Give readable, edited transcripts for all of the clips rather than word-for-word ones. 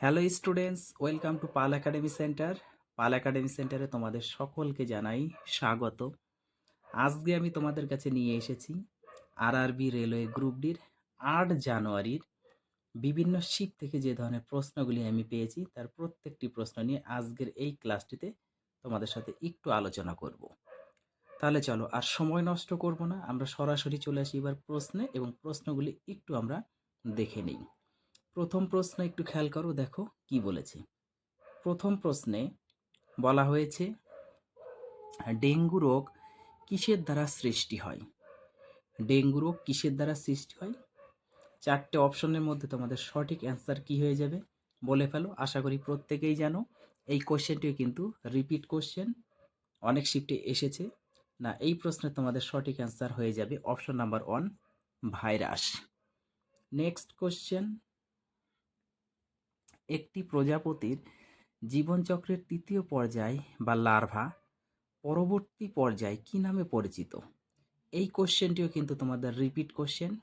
Hello students, welcome to Pal academy centre. Pal academy সেন্টারে তোমাদের সকলকে জানাই স্বাগত। আজকে আমি তোমাদের কাছে নিয়ে এসেছি আরআরবি রেলওয়ে গ্রুপ ডির 8 জানুয়ারির বিভিন্ন শিফট থেকে যে ধরনের প্রশ্নগুলি আমি পেয়েছি তার প্রত্যেকটি প্রশ্ন নিয়ে আজকের এই ক্লাসটিতে তোমাদের সাথে একটু আলোচনা করব। তাহলে চলো আর সময় নষ্ট করব না, আমরা সরাসরি চলে আসি এবার প্রশ্নে এবং প্রশ্নগুলি একটু আমরা দেখে নিই। প্রথম প্রশ্ন একটু খেয়াল করো, দেখো কি বলেছে। প্রথম প্রশ্নে বলা হয়েছে ডেঙ্গু রোগ কিসের দ্বারা সৃষ্টি হয়? ডেঙ্গু রোগ কিসের দ্বারা সৃষ্টি হয়? 4টে অপশনের মধ্যে তোমাদের সঠিক অ্যান্সার কি হয়ে যাবে বলে ফেলো। আশা করি প্রত্যেকেই জানো। এই কোশ্চেনটিও কিন্তু রিপিট কোশ্চেন, অনেক শিফটে এসেছে। না, এই প্রশ্নে তোমাদের সঠিক অ্যান্সার হয়ে যাবে option number 1, virus. Next question, একটি প্রজাপতির জীবনচক্রের তৃতীয় পর্যায় বা লার্ভা পরবর্তী পর্যায় কি নামে পরিচিত? এই কোশ্চেনটিও কিন্তু তোমাদের রিপিট কোশ্চেন,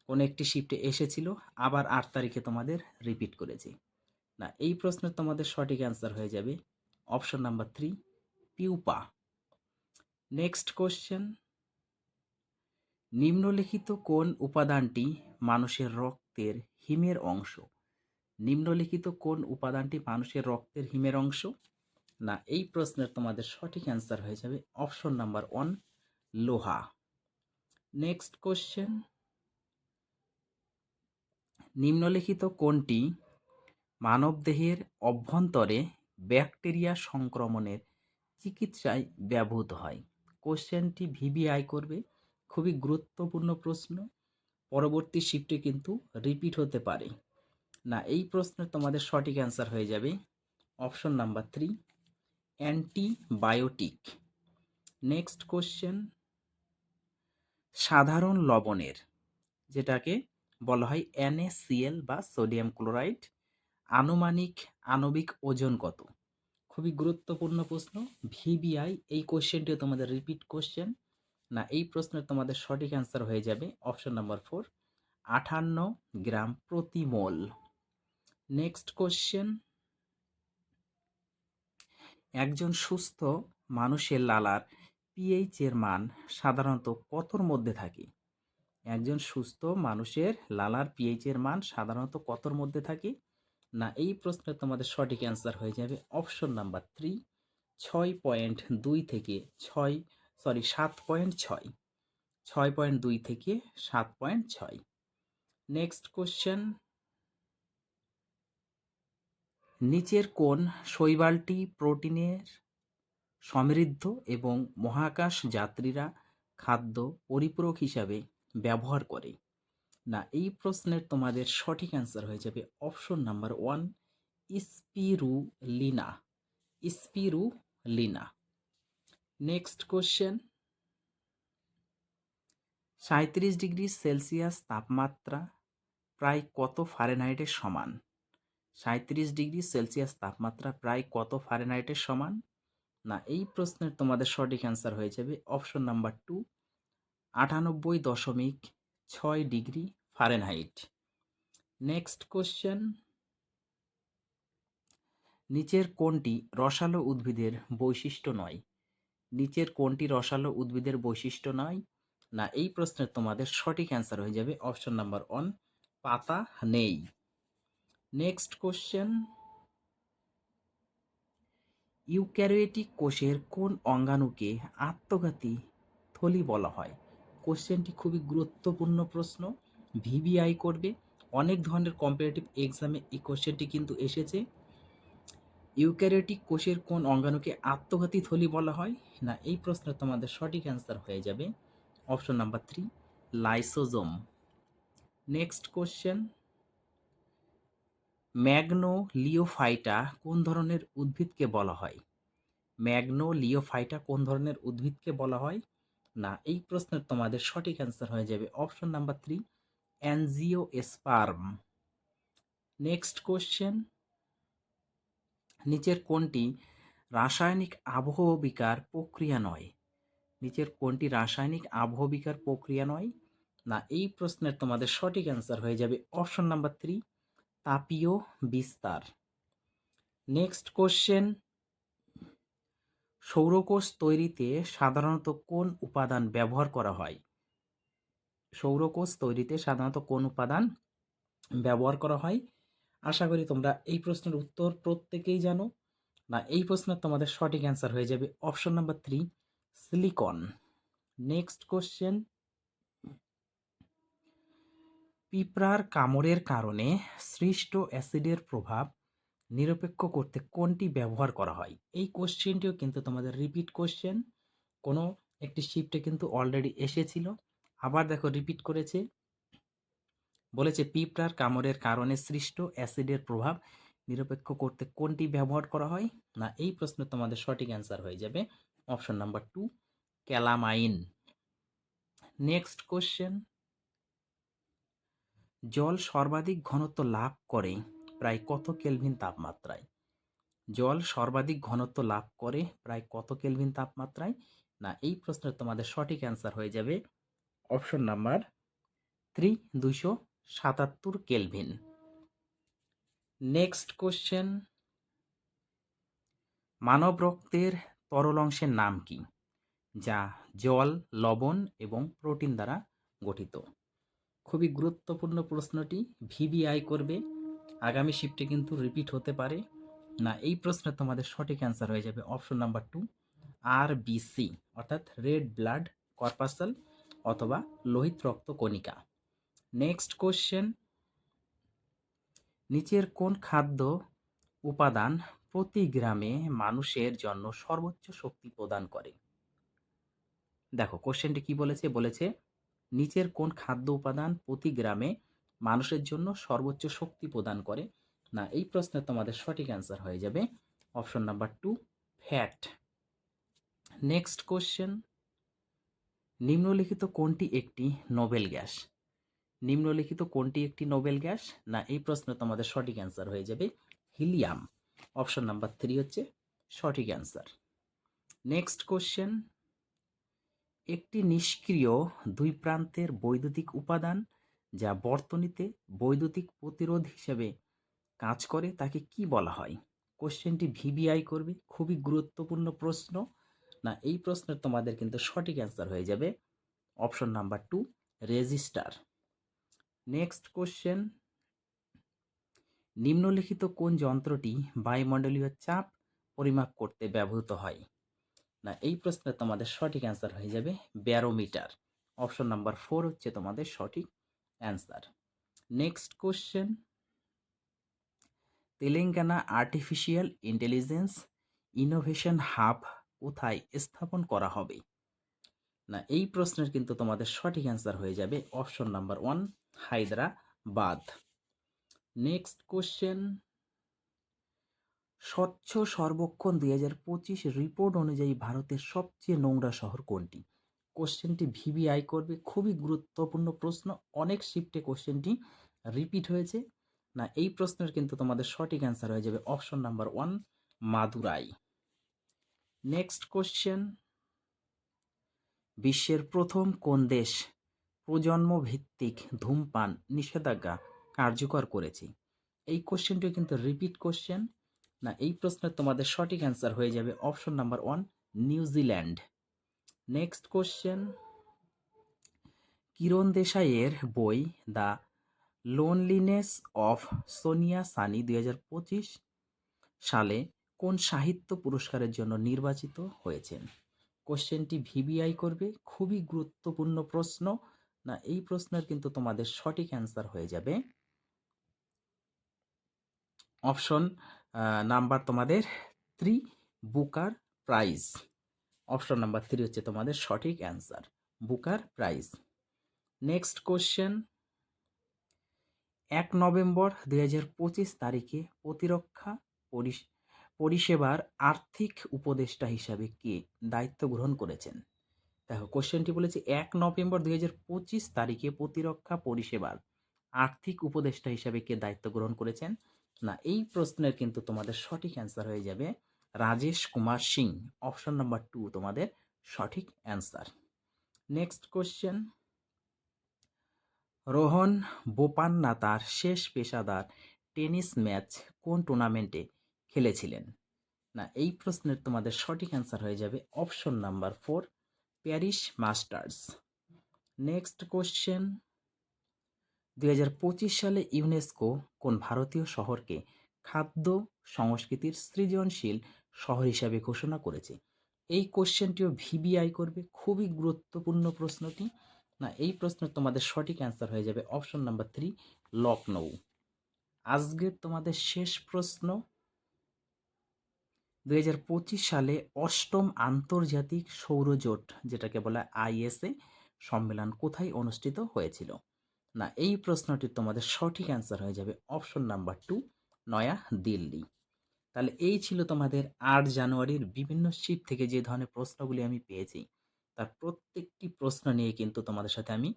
কোনো একটি শিফটে এসেছিল, আবার 8 তারিখে তোমাদের রিপিট করেছি। না, এই প্রশ্নের তোমাদের সঠিক অ্যান্সার হয়ে যাবে option number 3, pupa. Next question, নিম্নলিখিত কোন উপাদানটি মানুষের রক্তের হিমের অংশ? নিম্নলিখিত কোন উপাদানটি মানুষের রক্তের হিমের অংশ? না, এই প্রশ্নের তোমাদের সঠিক অ্যান্সার হয়ে যাবে অপশন নাম্বার 1, লোহা। নেক্সট কোশ্চেন, নিম্নলিখিত কোনটি মানবদেহের অভ্যন্তরে ব্যাকটেরিয়া সংক্রমণের চিকিৎসায় ব্যবহৃত হয়? কোশ্চেনটি ভিভিআই করবে, খুবই গুরুত্বপূর্ণ প্রশ্ন, পরবর্তী শিফটে কিন্তু রিপিট হতে পারে। না, এই প্রশ্নের তোমাদের সঠিক অ্যান্সার হয়ে যাবে option number 3, antibiotic. Next question, সাধারণ লবণের, যেটাকে বলা হয় NaCl বা সোডিয়াম ক্লোরাইড, আনুমানিক আণবিক ওজন কত? খুবই গুরুত্বপূর্ণ প্রশ্ন, ভিবিআই। এই কোশ্চেনটিও তোমাদের রিপিট কোশ্চেন। না, এই প্রশ্নের তোমাদের সঠিক অ্যান্সার হয়ে যাবে অপশন নাম্বার 4, 58 গ্রাম প্রতি মোল। নেক্সট কোশ্চেন, একজন সুস্থ মানুষের লালার পিএইচ এর মান সাধারণত কতর মধ্যে থাকে? একজন সুস্থ মানুষের লালার পিএইচ এর মান সাধারণত কতর মধ্যে থাকে? না, এই প্রশ্নের তোমাদের সঠিক অ্যান্সার হয়ে যাবে অপশন নাম্বার 3, 6.2 থেকে 7.6, 6.2 থেকে 7.6। নেক্সট কোশ্চেন, নিচের কোন শৈবালটি প্রোটিনের সমৃদ্ধ এবং মহাকাশ যাত্রীরা খাদ্য পরিপূরক হিসাবে ব্যবহার করে? না, এই প্রশ্নের তোমাদের সঠিক অ্যান্সার হয়ে যাবে option number 1, spirulina. Spirulina. Next question, 37 degree Celsius তাপমাত্রা প্রায় কত ফারেনহাইটের সমান? 37 ডিগ্রি সেলসিয়াস তাপমাত্রা প্রায় কত ফারেনহাইটের সমান? না, এই প্রশ্নের তোমাদের সঠিক অ্যান্সার হয়ে যাবে option number 2, 98.6 degree Fahrenheit. Next question, নিচের কোনটি রসালো উদ্ভিদের বৈশিষ্ট্য নয়? নিচের কোনটি রসালো উদ্ভিদের বৈশিষ্ট্য নয়? না, এই প্রশ্নের তোমাদের সঠিক অ্যান্সার হয়ে যাবে অপশন নাম্বার 1, পাতা নেই। নেক্সট কোশ্চেন, ইউক্যারিওটিক কোষের কোন অঙ্গাণুকে আত্মঘাতী থলি বলা হয়? কোশ্চেনটি খুবই গুরুত্বপূর্ণ প্রশ্ন, ভিভিআই করবে, অনেক ধরনের কম্পারেটিভ এক্সামে এই কোশ্চেনটি কিন্তু এসেছে। ইউক্যারিওটিক কোষের কোন অঙ্গাণুকে আত্মঘাতী থলি বলা হয়? না, এই প্রশ্নের তোমাদের সঠিক অ্যান্সার হয়ে যাবে option number 3, lysosome. Next question, Magnoliophyta কোন ধরনের উদ্ভিদকে বলা হয়? ম্যাগনোলিওফাইটা কোন ধরনের উদ্ভিদকে বলা হয়? না, এই প্রশ্নের তোমাদের সঠিক অ্যান্সার হয়ে যাবে option number 3, angiosperm. Next question, নিচের কোনটি রাসায়নিক আবহবিকার প্রক্রিয়া নয়? নিচের কোনটি রাসায়নিক আবহবিকার প্রক্রিয়া নয়? না, এই প্রশ্নের তোমাদের সঠিক অ্যান্সার হয়ে যাবে অপশন নাম্বার 3, তাপীয় বিস্তার। নেক্সট কোশ্চেন, সৌরকোষ তৈরিতে সাধারণত কোন উপাদান ব্যবহার করা হয়? সৌরকোষ তৈরিতে সাধারণত কোন উপাদান ব্যবহার করা হয়? আশা করি তোমরা এই প্রশ্নের উত্তর প্রত্যেকেই জানো। না, এই প্রশ্নের তোমাদের সঠিক অ্যান্সার হয়ে যাবে option number 3, silicon. Next question, পিঁপড়ার কামড়ের কারণে সৃষ্ট অ্যাসিডের প্রভাব নিরপেক্ষ করতে কোনটি ব্যবহার করা হয়? এই কোশ্চেনটিও কিন্তু তোমাদের রিপিট কোশ্চেন, কোনো একটি শিফটে কিন্তু অলরেডি এসেছিল, আবার দেখো রিপিট করেছে। বলেছে পিঁপড়ার কামড়ের কারণে সৃষ্ট অ্যাসিডের প্রভাব নিরপেক্ষ করতে কোনটি ব্যবহার করা হয়? না, এই প্রশ্ন তোমাদের সঠিক অ্যান্সার হয়ে যাবে option number 2, calamine. Next question, জল সর্বাধিক ঘনত্ব লাভ করে প্রায় কত কেলভিন তাপমাত্রায়? জল সর্বাধিক ঘনত্ব লাভ করে প্রায় কত কেলভিন তাপমাত্রায়? না, এই প্রশ্নের তোমাদের সঠিক অ্যান্সার হয়ে যাবে option number 3, 277 kelvin. Next question, মানব রক্তের তরল অংশের নাম কি, যা জল, লবণ এবং প্রোটিন দ্বারা গঠিত? খুবই গুরুত্বপূর্ণ প্রশ্নটি, ভিভিআই করবে, আগামী শিফটে কিন্তু রিপিট হতে পারে। না, এই প্রশ্নে তোমাদের সঠিক অ্যান্সার হয়ে যাবে অপশন নাম্বার 2, আরবিসি, অর্থাৎ রেড ব্লাড কর্পাসেল অথবা লোহিত রক্ত কণিকা। নেক্সট কোশ্চেন, নিচের কোন খাদ্য উপাদান প্রতি গ্রামে মানুষের জন্য সর্বোচ্চ শক্তি প্রদান করে? দেখো কোশ্চেনটি কি বলেছে, বলেছে নিচের কোন খাদ্য উপাদান প্রতি গ্রামে মানুষের জন্য সর্বোচ্চ শক্তি প্রদান করে? না, এই প্রশ্নের তোমাদের সঠিক অ্যান্সার হয়ে যাবে option number 2, fat. Next question, নিম্নলিখিত কোনটি একটি নোবেল গ্যাস? নিম্নলিখিত কোনটি একটি নোবেল গ্যাস? না, এই প্রশ্ন তোমাদের সঠিক অ্যান্সার হয়ে যাবে হিলিয়াম। অপশন নাম্বার 3 হচ্ছে সঠিক অ্যান্সার। নেক্সট কোশ্চেন, একটি নিষ্ক্রিয় দুই প্রান্তের বৈদ্যুতিক উপাদান যা বর্তনীতে বৈদ্যুতিক প্রতিরোধ হিসেবে কাজ করে তাকে কি বলা হয়? কোশ্চেনটি ভিভিআই করবে, খুবই গুরুত্বপূর্ণ প্রশ্ন। না, এই প্রশ্নের তোমাদের কিন্তু সঠিক অ্যান্সার হয়ে যাবে option number 2, register. Next question, নিম্নলিখিত কোন যন্ত্রটি বায়ুমণ্ডলীয় চাপ পরিমাপ করতে ব্যবহৃত হয়? না, এই প্রশ্নের তোমাদের সঠিক অ্যান্সার হয়ে যাবে ব্যারোমিটার। অপশন নাম্বার 4 হচ্ছে তোমাদের সঠিক answer. Next question, Telangana artificial intelligence innovation hub কোথায় স্থাপন করা হবে? না, এই প্রশ্নের কিন্তু তোমাদের সঠিক অ্যান্সার হয়ে যাবে option number 1, Hyderabad. Next question, স্বচ্ছ সর্বেক্ষণ 2025 রিপোর্ট অনুযায়ী ভারতের সবচেয়ে নোংরা শহর কোনটি? কোশ্চেনটি ভিভিআই করবে, খুবই গুরুত্বপূর্ণ প্রশ্ন, অনেক শিফটে কোশ্চেনটি রিপিট হয়েছে। না, এই প্রশ্নের কিন্তু তোমাদের সঠিক অ্যান্সার হয়ে যাবে option number 1, Madurai. Next question, বিশ্বের প্রথম কোন দেশ প্রজন্ম ভিত্তিক ধূমপান নিষেধাজ্ঞা কার্যকর করেছে? এই কোশ্চেনটিও কিন্তু রিপিট কোশ্চেন। না, এই প্রশ্নের তোমাদের সঠিক অ্যান্সার হয়ে যাবে option number 1, New Zealand. Next question, Kiran দেশাইয়ের বই the loneliness of Sonia Sunny 2025 সালে কোন সাহিত্য পুরস্কারের জন্য নির্বাচিত হয়েছেন? কোশ্চেনটি ভিভিআই করবে, খুবই গুরুত্বপূর্ণ প্রশ্ন। না, এই প্রশ্নের কিন্তু তোমাদের সঠিক অ্যান্সার হয়ে যাবে অপশন নাম্বার তোমাদের 3, বুকার প্রাইজ। অপশন নাম্বার 3 হচ্ছে তোমাদের সঠিক answer, Booker prize. Next question, 1 November 2025 তারিখে প্রতিরক্ষা পরিষেবার আর্থিক উপদেষ্টা হিসাবে কে দায়িত্ব গ্রহণ করেছেন? দেখো কোশ্চেনটি বলেছে 1 নভেম্বর 2025 তারিখে প্রতিরক্ষা পরিষেবার আর্থিক উপদেষ্টা হিসাবে কে দায়িত্ব গ্রহণ করেছেন? না, এই প্রশ্নের কিন্তু তোমাদের সঠিক অ্যান্সার হয়ে যাবে রাজেশ কুমার সিং। অপশন নাম্বার 2 তোমাদের সঠিক answer. Next question, Rohan Bopanna তার শেষ পেশাদার টেনিস ম্যাচ কোন টুর্নামেন্টে খেলেছিলেন? না, এই প্রশ্নের তোমাদের সঠিক অ্যান্সার হয়ে যাবে option number 4, Paris masters. Next question, 2025 সালে ইউনেস্কো কোন ভারতীয় শহরকে খাদ্য সংস্কৃতির সৃজনশীল শহর হিসাবে ঘোষণা করেছে? এই কোশ্চেনটিও ভিবিআই করবে, খুবই গুরুত্বপূর্ণ প্রশ্নটি। না, এই প্রশ্নের তোমাদের সঠিক অ্যান্সার হয়ে যাবে অপশন নাম্বার 3, লখনৌ। আজকের তোমাদের শেষ প্রশ্ন, 2025 সালে অষ্টম আন্তর্জাতিক সৌরজোট, যেটাকে বলা আইএসএ সম্মেলন কোথায় অনুষ্ঠিত হয়েছিল? না, এই প্রশ্নটির তোমাদের সঠিক অ্যান্সার হয়ে যাবে অপশন নাম্বার 2, নয়া দিল্লি। তাহলে এই ছিল তোমাদের 8 জানুয়ারির বিভিন্ন শিফট থেকে যে ধরনের প্রশ্নগুলি আমি পেয়েছি, তার প্রত্যেকটি প্রশ্ন নিয়ে কিন্তু তোমাদের সাথে আমি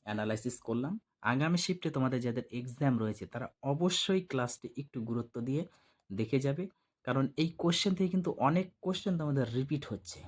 অ্যানালাইসিস করলাম। আগামী শিফটে তোমাদের যাদের এক্সাম রয়েছে তারা অবশ্যই ক্লাসটি একটু গুরুত্ব দিয়ে দেখে যাবে, কারণ এই কোশ্চেন থেকে কিন্তু অনেক কোশ্চেন তোমাদের রিপিট হচ্ছে।